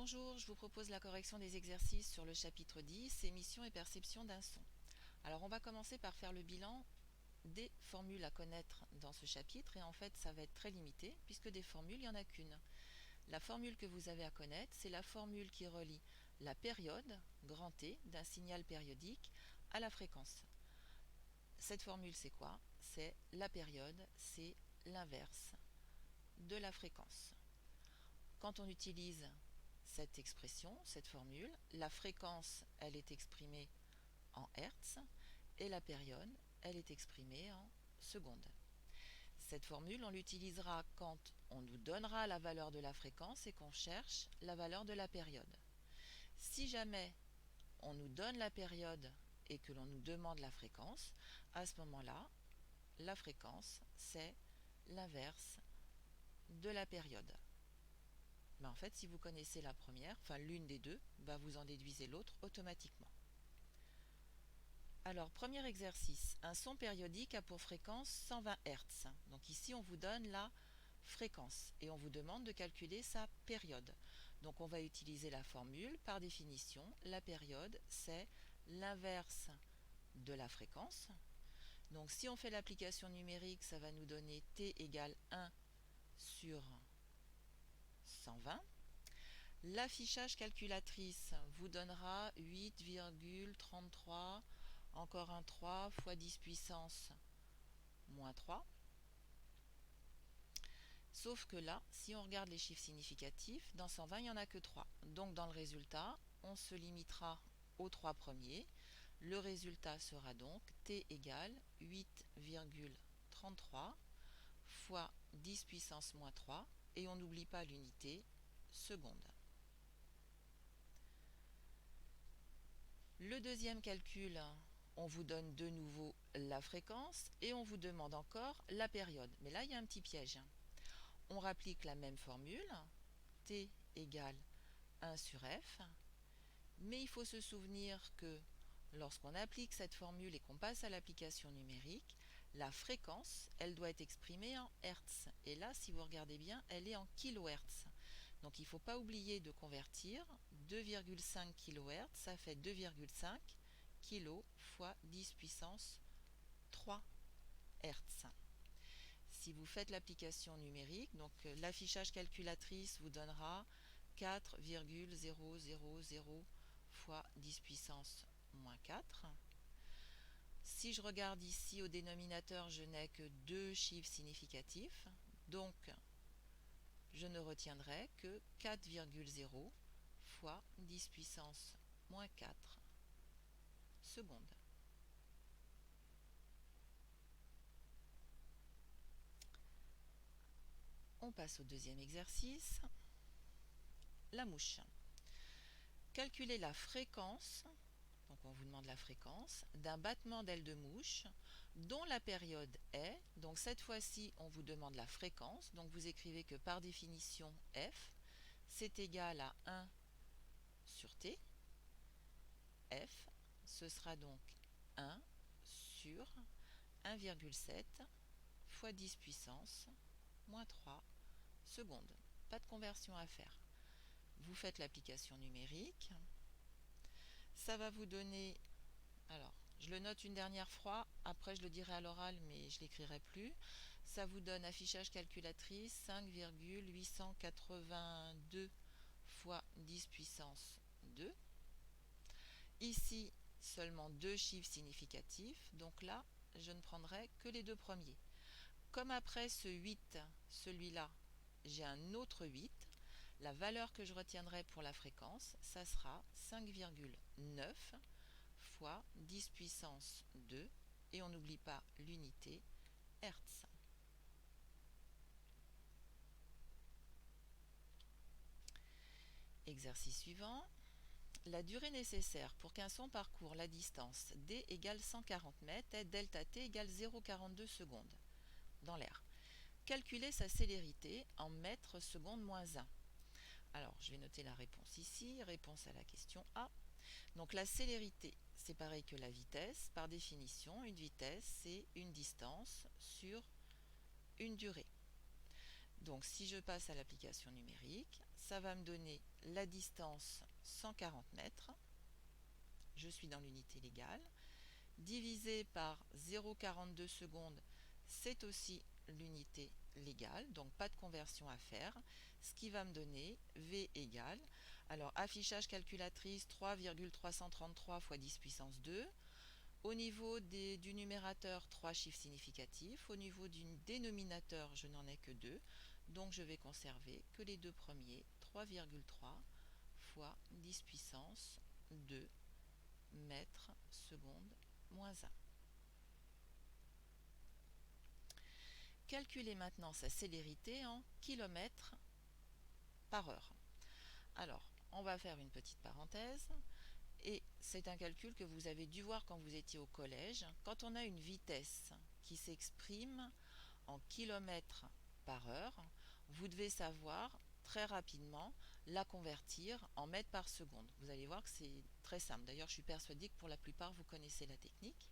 Bonjour, je vous propose la correction des exercices sur le chapitre 10, émission et perception d'un son. Alors on va commencer par faire le bilan des formules à connaître dans ce chapitre et en fait ça va être très limité puisque des formules, il n'y en a qu'une. La formule que vous avez à connaître, c'est la formule qui relie la période, grand T, d'un signal périodique à la fréquence. Cette formule c'est quoi? C'est la période, c'est l'inverse de la fréquence. Quand on utilise cette expression, cette formule, la fréquence, elle est exprimée en Hertz et la période, elle est exprimée en secondes. Cette formule, on l'utilisera quand on nous donnera la valeur de la fréquence et qu'on cherche la valeur de la période. Si jamais on nous donne la période et que l'on nous demande la fréquence, à ce moment-là, la fréquence, c'est l'inverse de la période. Mais en fait, si vous connaissez la première, enfin l'une des deux, vous en déduisez l'autre automatiquement. Alors, premier exercice, un son périodique a pour fréquence 120 Hz. Donc ici, on vous donne la fréquence et on vous demande de calculer sa période. Donc on va utiliser la formule, par définition, la période, c'est l'inverse de la fréquence. Donc si on fait l'application numérique, ça va nous donner t égale 1 sur 120. L'affichage calculatrice vous donnera 8,33, encore un 3 fois 10 puissance moins 3. Sauf que là, si on regarde les chiffres significatifs, dans 120, il n'y en a que 3. Donc dans le résultat, on se limitera aux 3 premiers. Le résultat sera donc t égale 8,33 fois 10 puissance moins 3. Et on n'oublie pas l'unité seconde. Le deuxième calcul, on vous donne de nouveau la fréquence et on vous demande encore la période. Mais là, il y a un petit piège. On rapplique la même formule, t égale 1 sur f, mais il faut se souvenir que lorsqu'on applique cette formule et qu'on passe à l'application numérique, la fréquence, elle doit être exprimée en Hertz. Et là, si vous regardez bien, elle est en kHz. Donc il ne faut pas oublier de convertir 2,5 kHz, ça fait 2,5 kg fois 10 puissance 3 Hz. Si vous faites l'application numérique, donc l'affichage calculatrice vous donnera 4,000 fois 10 puissance moins 4. Si je regarde ici au dénominateur, je n'ai que deux chiffres significatifs, donc je ne retiendrai que 4,0 fois 10 puissance moins 4 secondes. On passe au deuxième exercice, la mouche. Calculez la fréquence, donc on vous demande la fréquence, d'un battement d'aile de mouche dont la période est, donc cette fois-ci on vous demande la fréquence, donc vous écrivez que par définition f, c'est égal à 1 sur t. F, ce sera donc 1 sur 1,7 fois 10 puissance moins 3 secondes. Pas de conversion à faire. Vous faites l'application numérique. Ça va vous donner, alors je le note une dernière fois, après je le dirai à l'oral mais je ne l'écrirai plus. Ça vous donne affichage calculatrice 5,882 fois 10 puissance 2. Ici, seulement deux chiffres significatifs, donc là, je ne prendrai que les deux premiers. Comme après ce 8, celui-là, j'ai un autre 8, la valeur que je retiendrai pour la fréquence, ça sera 5,9 fois 10 puissance 2, et on n'oublie pas l'unité Hertz. Exercice suivant. La durée nécessaire pour qu'un son parcourt la distance d égale 140 mètres est delta t égale 0,42 secondes dans l'air. Calculez sa célérité en mètres secondes moins 1. Alors, je vais noter la réponse ici, réponse à la question A. Donc la célérité, c'est pareil que la vitesse. Par définition, une vitesse, c'est une distance sur une durée. Donc si je passe à l'application numérique, ça va me donner la distance 140 mètres. Je suis dans l'unité légale. Divisé par 0,42 secondes, c'est aussi l'unité légale, donc pas de conversion à faire, ce qui va me donner V égale, alors affichage calculatrice 3,333 fois 10 puissance 2, au niveau du numérateur 3 chiffres significatifs, au niveau du dénominateur je n'en ai que 2, donc je vais conserver que les deux premiers, 3,3 fois 10 puissance 2 mètres secondes moins 1. Calculez maintenant sa célérité en kilomètres par heure. Alors, on va faire une petite parenthèse. Et c'est un calcul que vous avez dû voir quand vous étiez au collège. Quand on a une vitesse qui s'exprime en kilomètres par heure, vous devez savoir très rapidement la convertir en mètres par seconde. Vous allez voir que c'est très simple. D'ailleurs, je suis persuadée que pour la plupart, vous connaissez la technique.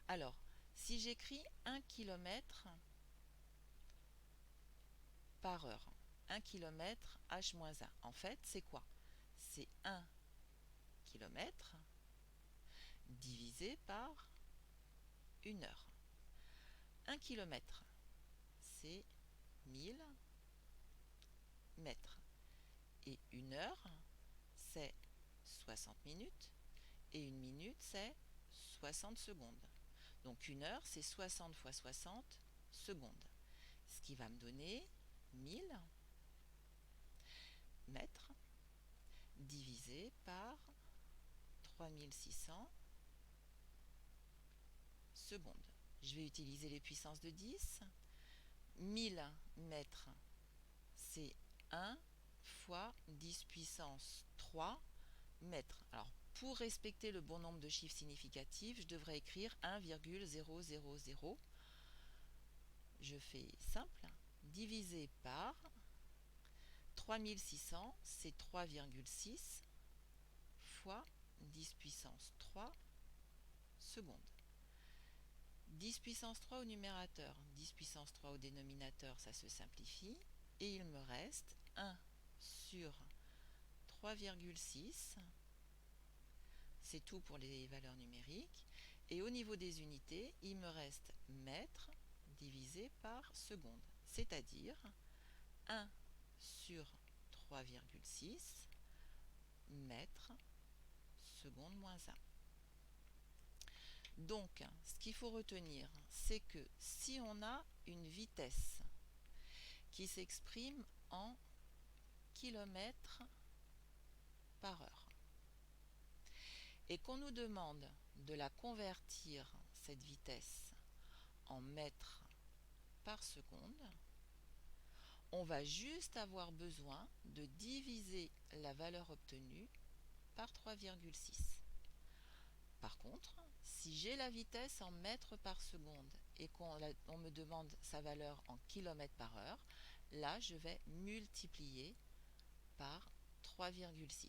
Alors, si j'écris 1 km par heure, 1 km h-1, en fait, c'est quoi? C'est 1 km divisé par 1 heure. 1 km, c'est 1000 mètres. Et 1 heure, c'est 60 minutes. Et 1 minute, c'est 60 secondes. Donc 1 heure, c'est 60 fois 60 secondes. Ce qui va me donner 1000 mètres divisé par 3600 secondes. Je vais utiliser les puissances de 10. 1000 mètres, c'est 1 fois 10 puissance 3 mètres. Alors, pour respecter le bon nombre de chiffres significatifs, je devrais écrire 1,000. Je fais simple. Divisé par 3600, c'est 3,6 fois 10 puissance 3 secondes. 10 puissance 3 au numérateur, 10 puissance 3 au dénominateur, ça se simplifie. Et il me reste 1 sur 3,6. C'est tout pour les valeurs numériques. Et au niveau des unités, il me reste mètres divisé par seconde. C'est-à-dire 1 sur 3,6 mètres seconde moins 1. Donc, ce qu'il faut retenir, c'est que si on a une vitesse qui s'exprime en kilomètres par heure et qu'on nous demande de la convertir, cette vitesse, en mètres par seconde, on va juste avoir besoin de diviser la valeur obtenue par 3,6. Par contre, si j'ai la vitesse en mètres par seconde et qu'on me demande sa valeur en kilomètres par heure, là je vais multiplier par 3,6.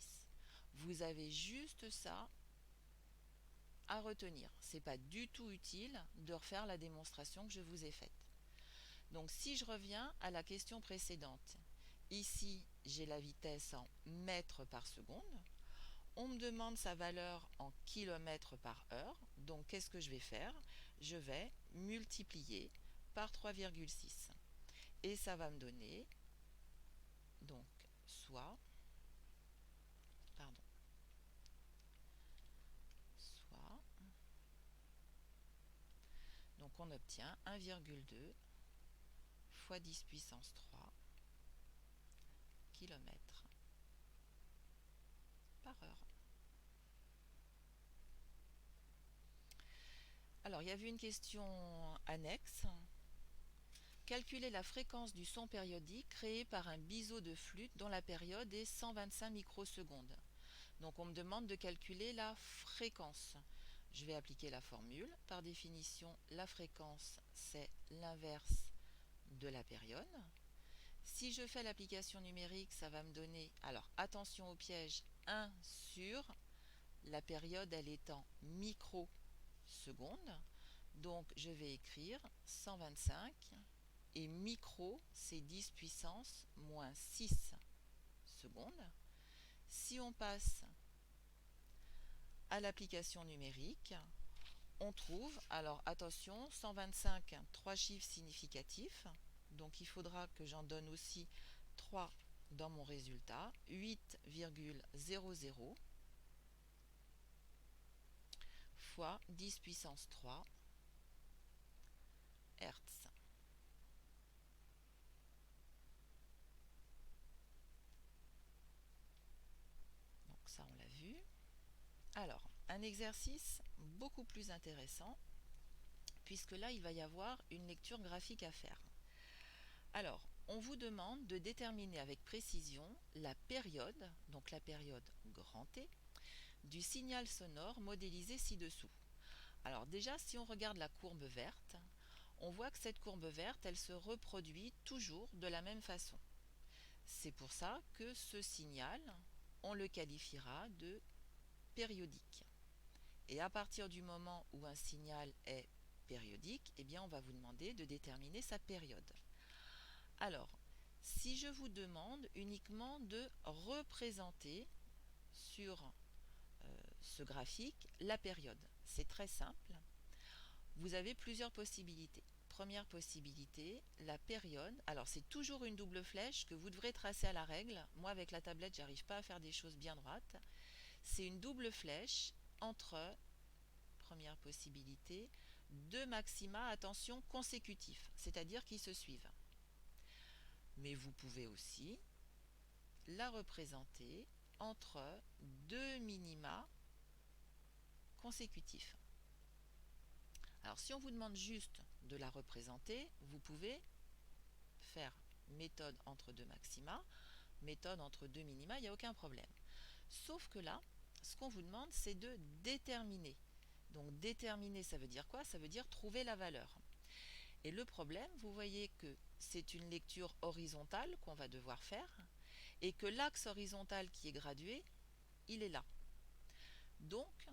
Vous avez juste ça à retenir. Ce n'est pas du tout utile de refaire la démonstration que je vous ai faite. Donc si je reviens à la question précédente, ici j'ai la vitesse en mètres par seconde. On me demande sa valeur en kilomètres par heure. Donc, qu'est-ce que je vais faire? Je vais multiplier par 3,6. Et ça va me donner, donc, soit, donc on obtient 1,2 fois 10 puissance 3 km par heure. Alors, il y avait une question annexe. Calculer la fréquence du son périodique créé par un biseau de flûte dont la période est 125 microsecondes. Donc on me demande de calculer la fréquence. Je vais appliquer la formule. Par définition, la fréquence, c'est l'inverse de la période. Si je fais l'application numérique, ça va me donner, alors attention au piège, 1 sur, la période elle est en microsecondes. Donc je vais écrire 125 et micro, c'est 10 puissance moins 6 secondes. Si on passe à l'application numérique, on trouve, alors attention, 125, 3 chiffres significatifs, donc il faudra que j'en donne aussi 3 dans mon résultat, 8,00 fois 10 puissance 3 Hertz. Donc ça on l'a vu. Alors, un exercice beaucoup plus intéressant, puisque là il va y avoir une lecture graphique à faire. Alors, on vous demande de déterminer avec précision la période, donc la période grand T, du signal sonore modélisé ci-dessous. Alors déjà, si on regarde la courbe verte, on voit que cette courbe verte, elle se reproduit toujours de la même façon. C'est pour ça que ce signal, on le qualifiera de périodique. Et à partir du moment où un signal est périodique, eh bien on va vous demander de déterminer sa période. Alors, si je vous demande uniquement de représenter sur ce graphique la période, c'est très simple. Vous avez plusieurs possibilités. Première possibilité, la période. Alors c'est toujours une double flèche que vous devrez tracer à la règle. Moi avec la tablette, j'arrive pas à faire des choses bien droites. C'est une double flèche entre, première possibilité, deux maxima, attention, consécutifs, c'est-à-dire qui se suivent. Mais vous pouvez aussi la représenter entre deux minima consécutifs. Alors si on vous demande juste de la représenter, vous pouvez faire méthode entre deux maxima, méthode entre deux minima, il n'y a aucun problème. Sauf que là, ce qu'on vous demande, c'est de déterminer. Donc déterminer, ça veut dire quoi? Ça veut dire trouver la valeur. Et le problème, vous voyez que c'est une lecture horizontale qu'on va devoir faire et que l'axe horizontal qui est gradué, il est là. Donc,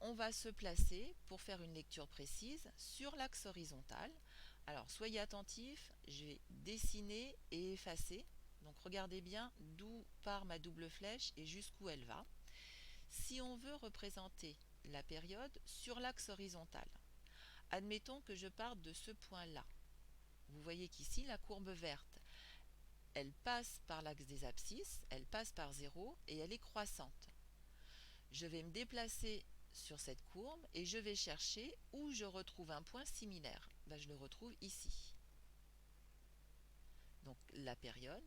on va se placer pour faire une lecture précise sur l'axe horizontal. Alors, soyez attentifs, je vais dessiner et effacer. Donc, regardez bien d'où part ma double flèche et jusqu'où elle va. Si on veut représenter la période sur l'axe horizontal, admettons que je parte de ce point-là. Vous voyez qu'ici, la courbe verte, elle passe par l'axe des abscisses, elle passe par 0 et elle est croissante. Je vais me déplacer sur cette courbe et je vais chercher où je retrouve un point similaire. Je le retrouve ici. Donc la période,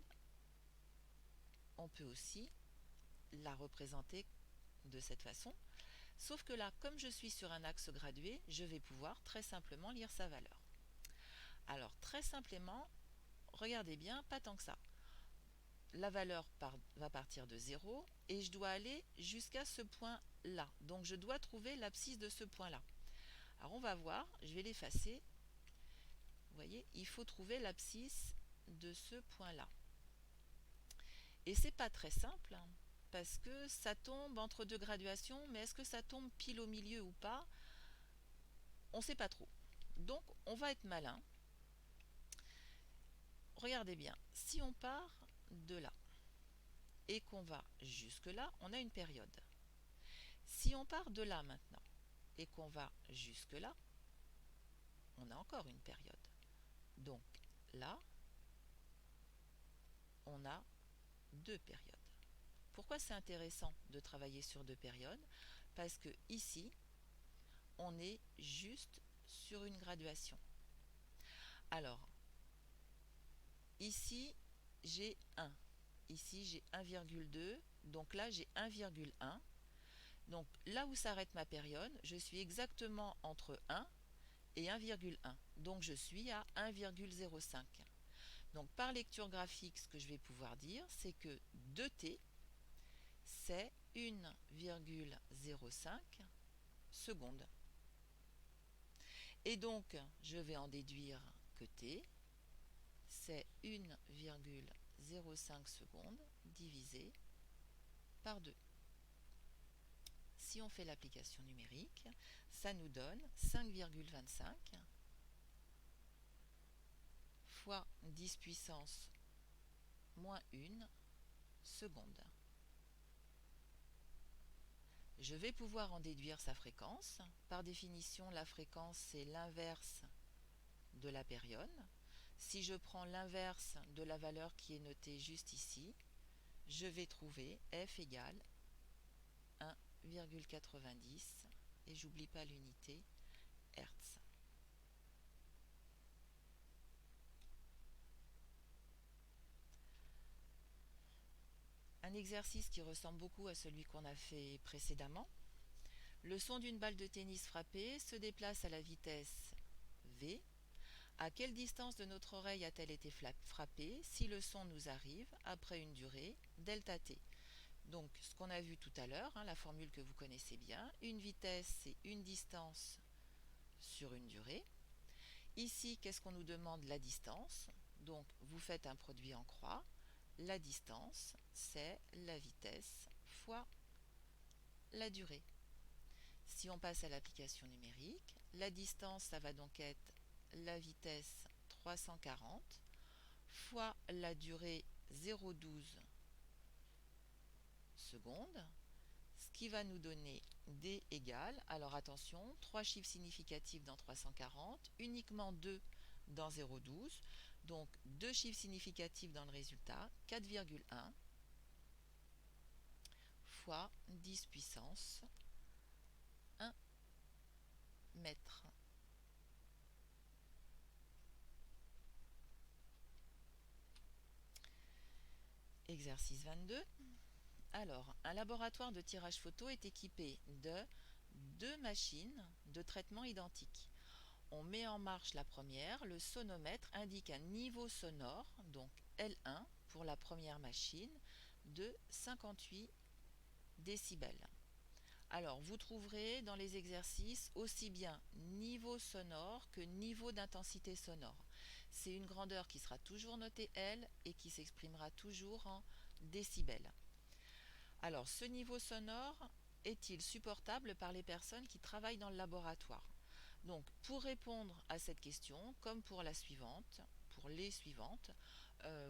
on peut aussi la représenter de cette façon. Sauf que là, comme je suis sur un axe gradué, je vais pouvoir très simplement lire sa valeur. Alors très simplement, regardez bien, pas tant que ça. La valeur va partir de 0 et je dois aller jusqu'à ce point-là. Donc je dois trouver l'abscisse de ce point-là. Alors on va voir, je vais l'effacer. Vous voyez, il faut trouver l'abscisse de ce point-là. Et c'est pas très simple, hein, parce que ça tombe entre deux graduations, mais est-ce que ça tombe pile au milieu ou pas? On ne sait pas trop. Donc on va être malin. Regardez bien, si on part de là et qu'on va jusque là, on a une période. Si on part de là maintenant et qu'on va jusque là, on a encore une période. Donc là, on a deux périodes. Pourquoi c'est intéressant de travailler sur deux périodes? Parce que ici, on est juste sur une graduation. Alors, ici, j'ai 1. Ici, j'ai 1,2. Donc là, j'ai 1,1. Donc là où s'arrête ma période, je suis exactement entre 1 et 1,1. Donc je suis à 1,05. Donc par lecture graphique, ce que je vais pouvoir dire, c'est que 2t, c'est 1,05 secondes. Et donc, je vais en déduire que t, c'est 1,05 secondes divisé par 2. Si on fait l'application numérique, ça nous donne 5,25 fois 10 puissance moins 1 seconde. Je vais pouvoir en déduire sa fréquence. Par définition, la fréquence, c'est l'inverse de la période. Si je prends l'inverse de la valeur qui est notée juste ici, je vais trouver f égale 1,90 et j'oublie pas l'unité Hertz. Un exercice qui ressemble beaucoup à celui qu'on a fait précédemment. Le son d'une balle de tennis frappée se déplace à la vitesse v. À quelle distance de notre oreille a-t-elle été frappée si le son nous arrive après une durée delta t? Donc ce qu'on a vu tout à l'heure, la formule que vous connaissez bien, une vitesse c'est une distance sur une durée. Ici, qu'est-ce qu'on nous demande? La distance. Donc vous faites un produit en croix. La distance, c'est la vitesse fois la durée. Si on passe à l'application numérique, la distance, ça va donc être la vitesse 340 fois la durée 0,12 secondes, ce qui va nous donner D égale, alors attention, 3 chiffres significatifs dans 340, uniquement 2 dans 0,12, donc 2 chiffres significatifs dans le résultat, 4,1 fois 10 puissance 1 mètre. Exercice 22. Alors, un laboratoire de tirage photo est équipé de 2 machines de traitement identiques. On met en marche la première, le sonomètre indique un niveau sonore, donc L1 pour la première machine, de 58 décibels. Alors, vous trouverez dans les exercices aussi bien niveau sonore que niveau d'intensité sonore. C'est une grandeur qui sera toujours notée L et qui s'exprimera toujours en décibels. Alors, ce niveau sonore est-il supportable par les personnes qui travaillent dans le laboratoire? Donc, pour répondre à cette question, comme pour la suivante, pour les suivantes,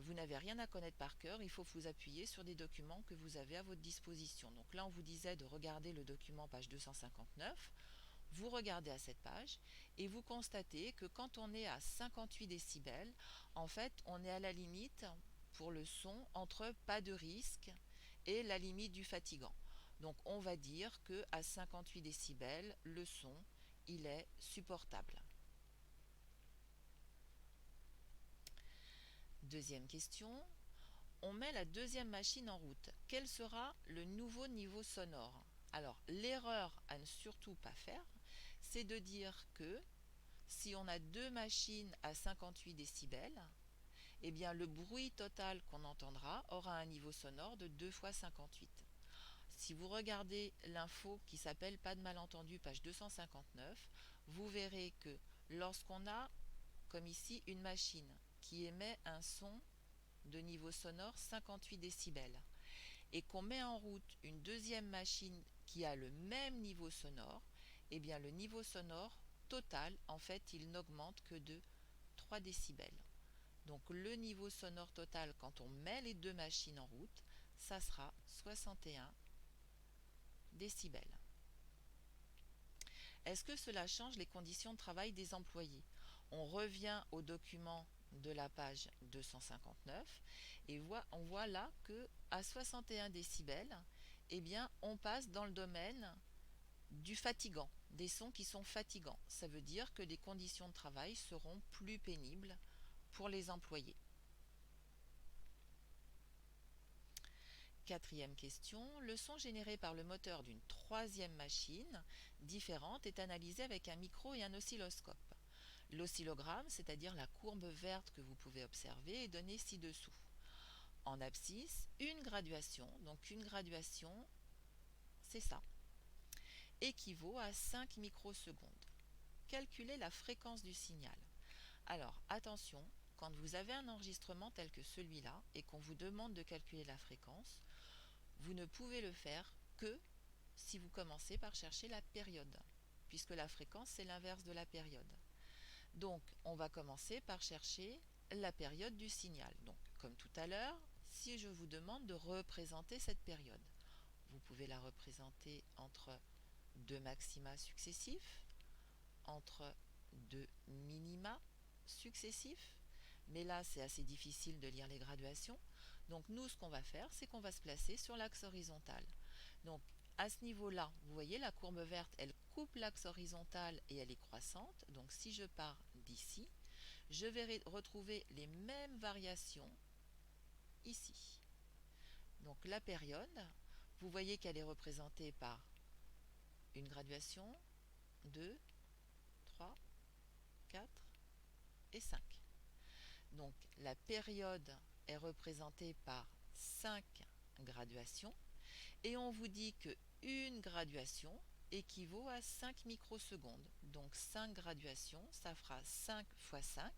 vous n'avez rien à connaître par cœur, il faut vous appuyer sur des documents que vous avez à votre disposition. Donc là, on vous disait de regarder le document page 259. Vous regardez à cette page et vous constatez que quand on est à 58 décibels, en fait, on est à la limite pour le son entre pas de risque et la limite du fatigant. Donc on va dire que à 58 décibels, le son, il est supportable. Deuxième question. On met la deuxième machine en route. Quel sera le nouveau niveau sonore? Alors, l'erreur à ne surtout pas faire, c'est de dire que si on a deux machines à 58 décibels, eh bien le bruit total qu'on entendra aura un niveau sonore de 2 fois 58. Si vous regardez l'info qui s'appelle Pas de malentendu, page 259, vous verrez que lorsqu'on a, comme ici, une machine qui émet un son de niveau sonore 58 décibels et qu'on met en route une deuxième machine qui a le même niveau sonore, eh bien le niveau sonore total, en fait, il n'augmente que de 3 décibels. Donc le niveau sonore total, quand on met les deux machines en route, ça sera 61 décibels. Est-ce que cela change les conditions de travail des employés? On revient au document de la page 259 et on voit là que à 61 décibels, eh bien, on passe dans le domaine du fatigant, des sons qui sont fatigants. Ça veut dire que les conditions de travail seront plus pénibles pour les employés. Quatrième question, le son généré par le moteur d'une troisième machine différente est analysé avec un micro et un oscilloscope. L'oscillogramme, c'est-à-dire la courbe verte que vous pouvez observer, est donné ci-dessous. En abscisse, une graduation, donc une graduation, c'est ça, équivaut à 5 microsecondes. Calculez la fréquence du signal. Alors, attention, quand vous avez un enregistrement tel que celui-là et qu'on vous demande de calculer la fréquence, vous ne pouvez le faire que si vous commencez par chercher la période, puisque la fréquence, c'est l'inverse de la période. Donc, on va commencer par chercher la période du signal. Donc, comme tout à l'heure, si je vous demande de représenter cette période, vous pouvez la représenter entre deux maxima successifs, entre deux minima successifs, mais là c'est assez difficile de lire les graduations. Donc nous, ce qu'on va faire, c'est qu'on va se placer sur l'axe horizontal. Donc à ce niveau-là, vous voyez la courbe verte, elle coupe l'axe horizontal et elle est croissante. Donc si je pars d'ici, je vais retrouver les mêmes variations ici. Donc la période, vous voyez qu'elle est représentée par une graduation, 2, 3, 4 et 5. Donc la période est représentée par 5 graduations et on vous dit que une graduation équivaut à 5 microsecondes. Donc 5 graduations, ça fera 5 fois 5.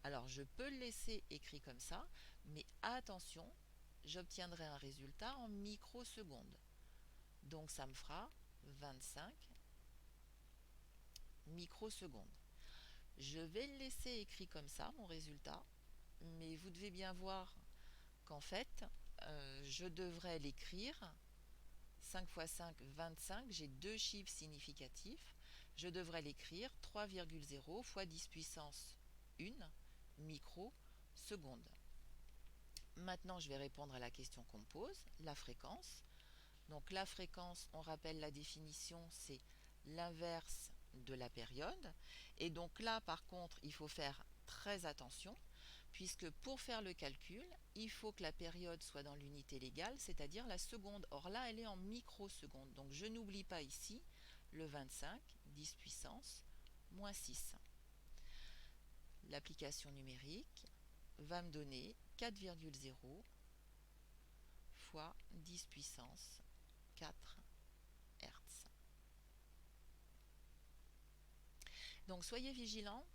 Alors je peux le laisser écrit comme ça, mais attention, j'obtiendrai un résultat en microsecondes. Donc ça me fera 25 microsecondes. Je vais le laisser écrit comme ça, mon résultat, mais vous devez bien voir qu'en fait, je devrais l'écrire 5 fois 5, 25, j'ai deux chiffres significatifs, je devrais l'écrire 3,0 fois 10 puissance 1 microseconde. Maintenant, je vais répondre à la question qu'on me pose, la fréquence. Donc la fréquence, on rappelle la définition, c'est l'inverse de la période. Et donc là, par contre, il faut faire très attention, puisque pour faire le calcul, il faut que la période soit dans l'unité légale, c'est-à-dire la seconde. Or là, elle est en microsecondes. Donc je n'oublie pas ici le 25, 10 puissance, moins 6. L'application numérique va me donner 4,0 fois 10 puissance 4 Hertz. Donc soyez vigilants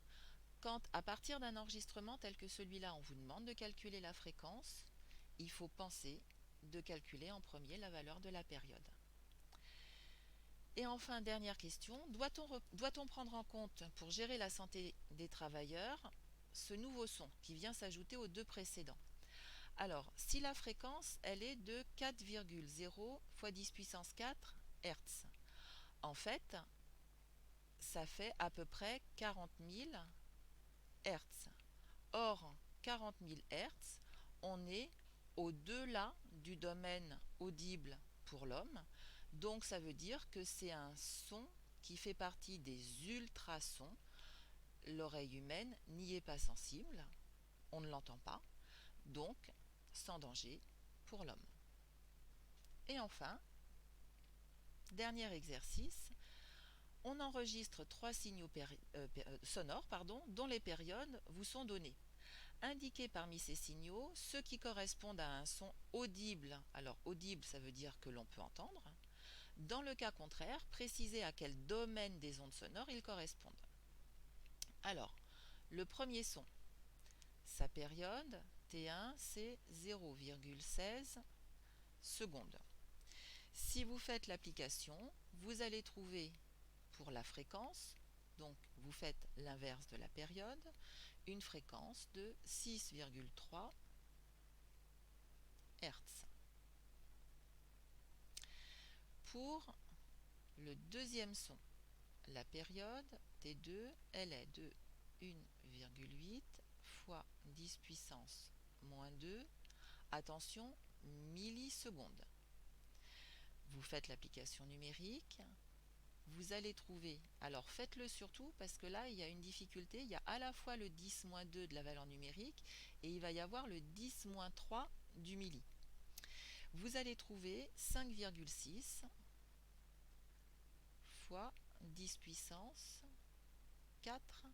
quand à partir d'un enregistrement tel que celui-là, on vous demande de calculer la fréquence, il faut penser de calculer en premier la valeur de la période. Et enfin, dernière question, doit-on prendre en compte pour gérer la santé des travailleurs ce nouveau son qui vient s'ajouter aux deux précédents? Alors, si la fréquence, elle est de 4,0 fois 10 puissance 4 Hertz, en fait, ça fait à peu près 40 000 Hertz. Or, 40 000 Hertz, on est au-delà du domaine audible pour l'homme. Donc, ça veut dire que c'est un son qui fait partie des ultrasons. L'oreille humaine n'y est pas sensible, on ne l'entend pas, donc sans danger pour l'homme. Et enfin, dernier exercice, on enregistre 3 signaux sonores dont les périodes vous sont données. Indiquez parmi ces signaux ceux qui correspondent à un son audible. Alors audible, ça veut dire que l'on peut entendre. Dans le cas contraire, précisez à quel domaine des ondes sonores ils correspondent. Alors, le premier son, sa période T1, c'est 0,16 secondes. Si vous faites l'application, vous allez trouver pour la fréquence, donc vous faites l'inverse de la période, une fréquence de 6,3 Hz. Pour le deuxième son, la période T2, elle est de 1,8 fois 10 puissance moins 2, attention, millisecondes. Vous faites l'application numérique, vous allez trouver, alors faites-le surtout parce que là il y a une difficulté, il y a à la fois le 10-2 de la valeur numérique et il va y avoir le 10-3 du milli. Vous allez trouver 5,6 fois 10 puissance 4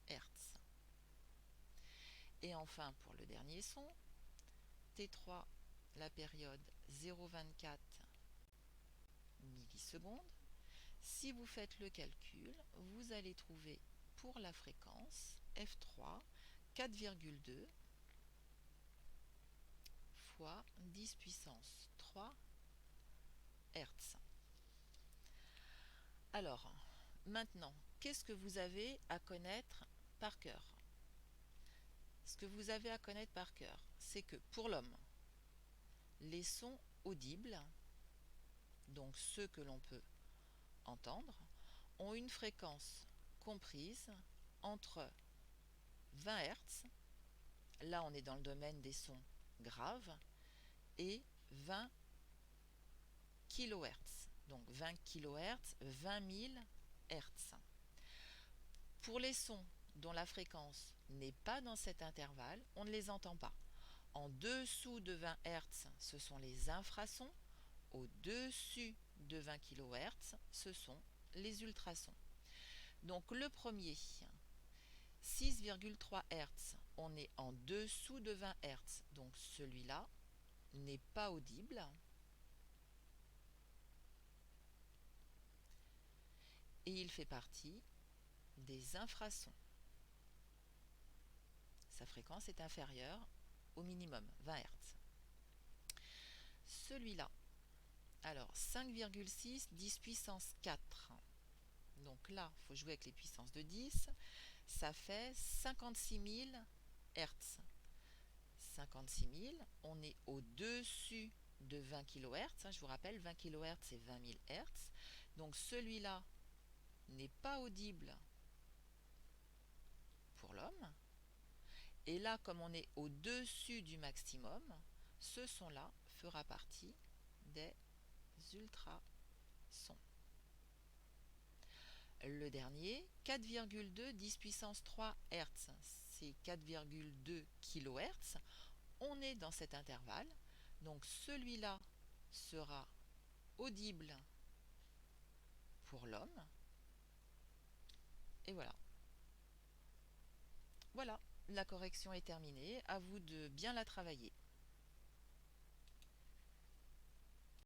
Hz. Et enfin pour le dernier son, T3, la période 0,24 millisecondes. Si vous faites le calcul, vous allez trouver pour la fréquence F3 4,2 fois 10 puissance 3 Hz. Alors, maintenant, qu'est-ce que vous avez à connaître par cœur? Ce que vous avez à connaître par cœur, c'est que pour l'homme, les sons audibles, donc ceux que l'on peut entendre, ont une fréquence comprise entre 20 Hz, là on est dans le domaine des sons graves, et 20 kHz, donc 20 kHz, 20 000 Hz. Pour les sons dont la fréquence n'est pas dans cet intervalle, on ne les entend pas. En dessous de 20 Hz, ce sont les infrasons. Au-dessus de 20 kHz, ce sont les ultrasons. Donc le premier, 6,3 Hz, on est en dessous de 20 Hz. Donc celui-là n'est pas audible. Et il fait partie des infrasons. Sa fréquence est inférieure au minimum, 20 Hz. Celui-là, alors 5,6, 10 puissance 4. Donc là, il faut jouer avec les puissances de 10. Ça fait 56 000 Hz. 56 000, on est au-dessus de 20 kHz. Je vous rappelle, 20 kHz, c'est 20 000 Hz. Donc celui-là n'est pas audible pour l'homme. Et là, comme on est au-dessus du maximum, ce son-là fera partie des ultrasons. Le dernier, 4,2, 10 puissance 3 Hz, c'est 4,2 kHz. On est dans cet intervalle, donc celui-là sera audible pour l'homme. Et voilà. Voilà, la correction est terminée, à vous de bien la travailler.